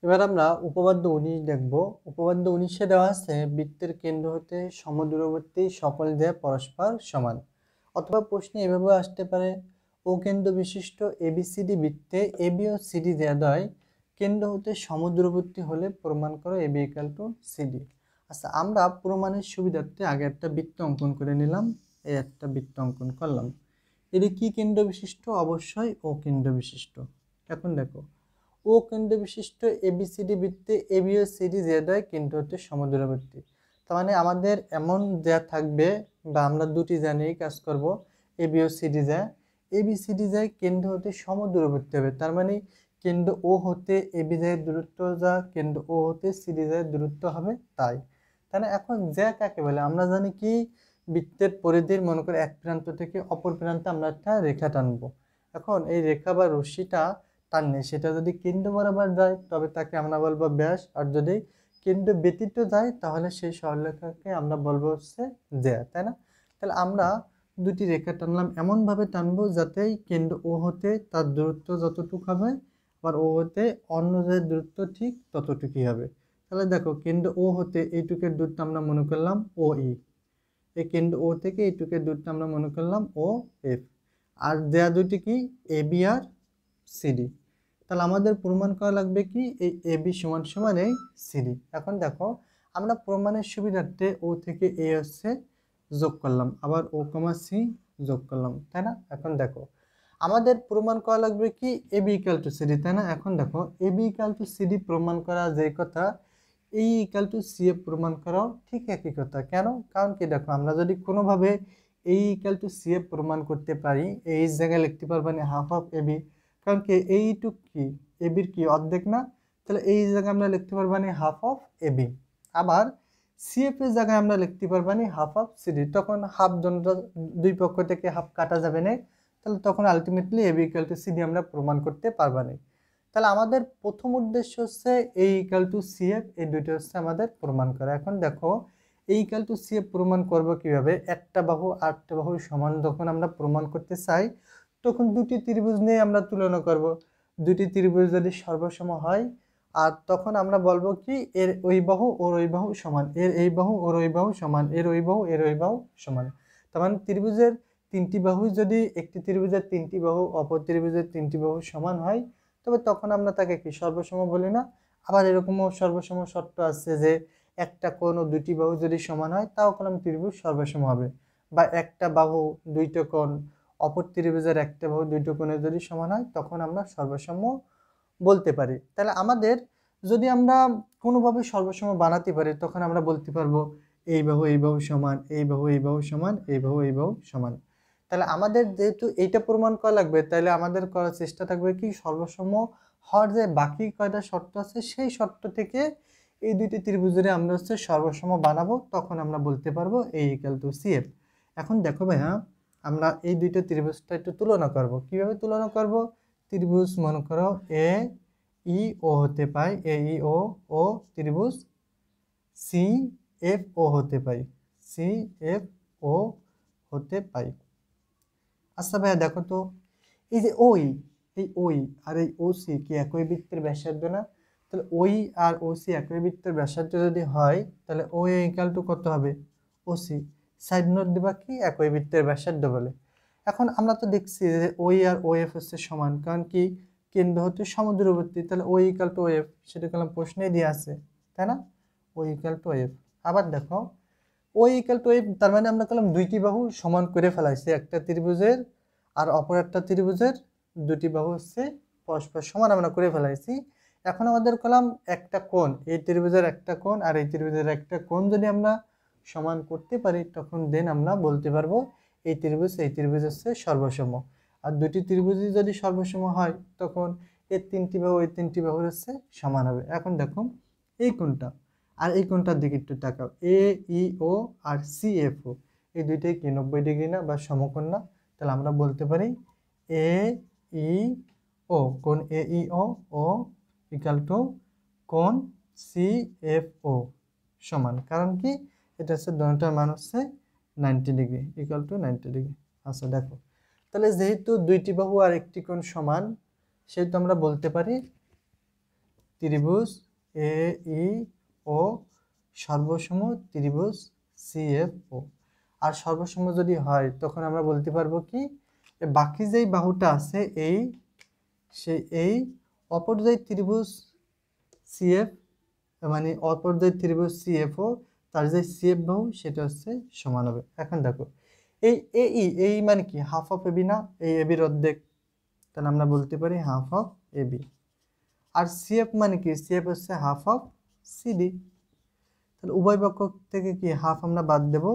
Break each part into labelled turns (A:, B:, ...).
A: এবার আমরা উপপাদ্য 19 দেখব। উপপাদ্য 19-এ দেওয়া আছে বৃত্তের কেন্দ্র হতে সমদূরবর্তী সকল দেয়া পরস্পর সমান। অথবা প্রশ্নে এভাবে আসতে পারে, ও কেন্দ্র বিশিষ্ট এবিসিডি বৃত্তে এবি ও সিডি দেয়াদ্বয় কেন্দ্র হতে সমদূরবর্তী হলে প্রমাণ করো এবি ইকুয়াল টু সিডি। আচ্ছা, আমরা প্রমাণের সুবিধার্থে আগে একটা বৃত্ত অঙ্কন করে নিলাম। এই একটা বৃত্ত অঙ্কন করলাম। এটি কি কেন্দ্র বিশিষ্ট? অবশ্যই ও কেন্দ্র বিশিষ্ট। এখন দেখো, ও কেন্দ্র বিশিষ্ট এবিসিডি বৃত্তে এবি ও সিডি দেওয়া কেন্দ্র হতে সমদূরবর্তী। তার মানে আমাদের এমন দেয়া থাকবে, বা আমরা দুটি জানিয়ে কাজ করব। এবি ও সিডি যায়, এবিসিডি যায় কেন্দ্র হতে সমদূরবর্তী হবে। তার মানে কেন্দ্র ও হতে এবি যায় দূরত্ব যা কেন্দ্র ও হতে সিডি যায় দূরত্ব হবে তাই। তাহলে এখন জ্যা কাকে বলে? আমরা জানি কি, বৃত্তের পরিধির মনে করে এক প্রান্ত থেকে অপর প্রান্তে আমরা একটা রেখা টানবো। এখন এই রেখা বা রশ্মিটা টানলে সেটা যদি কেন্দ্র বরাবর যায় তবে তাকে আমরা বলবো ব্যাস, আর যদি কেন্দ্র ব্যতীত যায় তাহলে সেই সরলরেখাকে আমরা বলবো হচ্ছে জ্যা, তাই না? তাহলে আমরা দুটি রেখা টানলাম, এমন ভাবে টানবো যাতে কেন্দ্র ও হতে তার দূরত্ব যতটুকু হবে, আর ও হতে অন্য যে দূরত্ব ঠিক ততটুকুই হবে। তাহলে দেখো, কেন্দ্র ও হতে এইটুকের দূরত্ব আমরা মনে করলাম ও ই, এই কেন্দ্র ও থেকে এইটুকের দূরত্ব আমরা মনে করলাম ও এফ, আর দেয়া দুটি কি, এ বি আর সিডি। তাহলে আমাদের প্রমাণ করা লাগবে কি, এই এ বি সমান সমান এই সিডি। এখন দেখো, আমরা প্রমাণের সুবিধার্থে ও থেকে এ হচ্ছে যোগ করলাম, আবার ও কমা সি যোগ করলাম, তাই না? এখন দেখো, আমাদের প্রমাণ করা লাগবে কি, এ বি ইকুয়াল টু সিডি, তাই না? এখন দেখো, এ বি ইকুয়াল টু সিডি প্রমাণ করা যে কথা, এই ইকুয়াল টু সি এ প্রমাণ করাও ঠিক একই কথা। কেন? কারণ কি, দেখো, আমরা যদি কোনোভাবে এই ইকুয়াল টু সি এ প্রমাণ করতে পারি, এই জায়গায় লিখতে পারবো না হাফ অফ এ বি, কারণ কি এইটুক কি এ বির কি অর্ধেক না? তাহলে এই জায়গায় আমরা লিখতে পারবো না হাফ অফ এ বি। আবার সিএফ এর জায়গায় আমরা লিখতে পারবো না হাফ অফ সিডি, তখন হাফ দুই পক্ষ থেকে হাফ কাটা যাবে না, তাহলে তখন ultimately A B equal to CD আমরা প্রমাণ করতে পারবো না। তাহলে আমাদের প্রথম উদ্দেশ্য হচ্ছে এই ইকুয়াল টু সিএফ, এই দুটো হচ্ছে আমাদের প্রমাণ করা। এখন দেখো, এই ইকুয়াল টু সিএফ প্রমাণ করব কিভাবে? একটা বাহু আরেকটা বাহু সমান যখন আমরা প্রমাণ করতে চাই, তখন দুটি ত্রিভুজ নিয়ে আমরা তুলনা করব। দুটি ত্রিভুজ যদি সর্বসম হয়, আর তখন আমরা বলবো কি, এর ওই বাহু ওর ওই বাহু সমান, এর এই বাহু ওর ওই বাহু সমান, এর ওই বাহু এর ওই বাহু সমান। তার মানে ত্রিভুজের তিনটি বাহু যদি একটি ত্রিভুজের তিনটি বাহু অপর ত্রিভুজের তিনটি বাহু সমান হয়, তবে তখন আমরা তাকে কি সর্বসম বলি না? আবার এরকমও সর্বসম শর্ত আছে যে একটা কোণ ও দুটি বাহু যদি সমান হয় তাও কলম ত্রিভুজ সর্বসম হবে, বা একটা বাহু দুইটা কোণ অপর ত্রিভুজের একটা বাহু দুইটা কোণের যদি সমান হয় তখন আমরা সর্বসম বলতে পারি। তাহলে আমাদের যদি আমরা কোনোভাবে সর্বসম বানাতে পারি তখন আমরা বলতে পারবো এই বাহু এই বাহু সমান, এই বাহু এই বাহু সমান, এই বাহু এই বাহু সমান। তাহলে আমাদের যেহেতু এইটা প্রমাণ করা লাগবে, তাহলে আমাদের করার চেষ্টা থাকবে কি, সর্বসম হওয়ার যে বাকি কয়টা শর্ত আছে সেই শর্ত থেকে এই দুইটি ত্রিভুজের আমরা হচ্ছে সর্বসম বানাবো, তখন আমরা বলতে পারবো এই ইকুয়াল টু সিএফ। এখন দেখো ভাইয়া, আমরা এই দুইটা ত্রিভুজটা একটু তুলনা করব। কিভাবে তুলনা করব? ত্রিভুজ মনে করো এ ই ও হতে পাই, এ ই ও ও ত্রিভুজ সি এফ ও হতে পাই, সি এফ ও হতে পাই। আচ্ছা ভাইয়া দেখো তো, এই যে ওই, এই ওই আর এই ও সি কি একই বৃত্তের ব্যাসার্ধ না? তাহলে ওই আর ও সি একই বৃত্তের ব্যাসার্ধ যদি হয়, তাহলে ও ইকুয়াল টু কত হবে? ও সি। সাইড নোট দিবা কি, একই বৃত্তের ব্যাসার্ধ বলে। এখন আমরা তো দেখছি যে ওই আর ও এফ হচ্ছে সমান, কারণ কি কেন্দ্র হচ্ছে সমদূরবর্তী, তাহলে ও ইকুয়াল টু ও এফ, সেটা কলম প্রশ্নে দিয়ে আছে, তাই না? ও ইকুয়াল টু এফ। আবার দেখো, ও ইকুয়াল টু এফ, তার মানে আমরা কলম দুইটি বাহু সমান করে ফেলাইছি, একটা ত্রিভুজের আর অপর একটা ত্রিভুজের দুটি বাহু হচ্ছে পরস্পর সমান আমরা করে ফেলাইছি। এখন আমাদের কলাম একটা কোণ, এই ত্রিভুজের একটা কোণ আর এই ত্রিভুজের একটা কোণ যদি আমরা সমান করতে পারি, তখন দেন আমরা বলতে পারবো এই ত্রিভুজ হচ্ছে সর্বসম। আর দুটি ত্রিভুজই যদি সর্বসম হয়, তখন এর তিনটি বাহু এই তিনটি বাহুর হচ্ছে সমান হবে। এখন দেখো, এই কোণটা আর এই কোণটার দিকে একটু তাকাও, এ ই ও আর সি এফ ও, এই দুইটাই কি 90 ডিগ্রি না, বা সমকোণ না? তাহলে আমরা বলতে পারি এ ই ও, কোণ এ ই ও ইকাল টু কোণ সি এফ ও সমান, কারণ কি এটা হচ্ছে দুটোটার মান হচ্ছে 90 ডিগ্রি, ইকাল টু 90 ডিগ্রি। আচ্ছা দেখো, তাহলে যেহেতু দুইটি বাহু আর একটি কোণ সমান, সেহেতু আমরা বলতে পারি ত্রিভুজ এ ই ও সর্বসম ত্রিভুজ সি এফ ও। আর সর্বসম যদি হয় তখন আমরা বলতে পারবো কি বাকি যেই বাহুটা আছে এই অপর যে ত্রিভুজ সিএফ মানে অপর যে ত্রিভুজ সিএফও তার যে সিএফ বাহু সেটা হচ্ছে সমান হবে। এখন দেখো এই এই মানে কি হাফ অফ এবি না, এই এবির অর্ধেক, তাহলে আমরা বলতে পারি হাফ অফ এবি। আর সিএফ মানে কি, সিএফ হচ্ছে হাফ অফ সিডি। তাহলে উভয় পক্ষ থেকে কি হাফ আমরা বাদ দেব,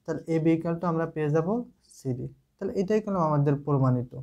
A: তাহলে এবি ইকুয়াল টু আমরা পেয়ে যাব সিডি। তাহলে এটাই কোনো আমাদের প্রমাণিত।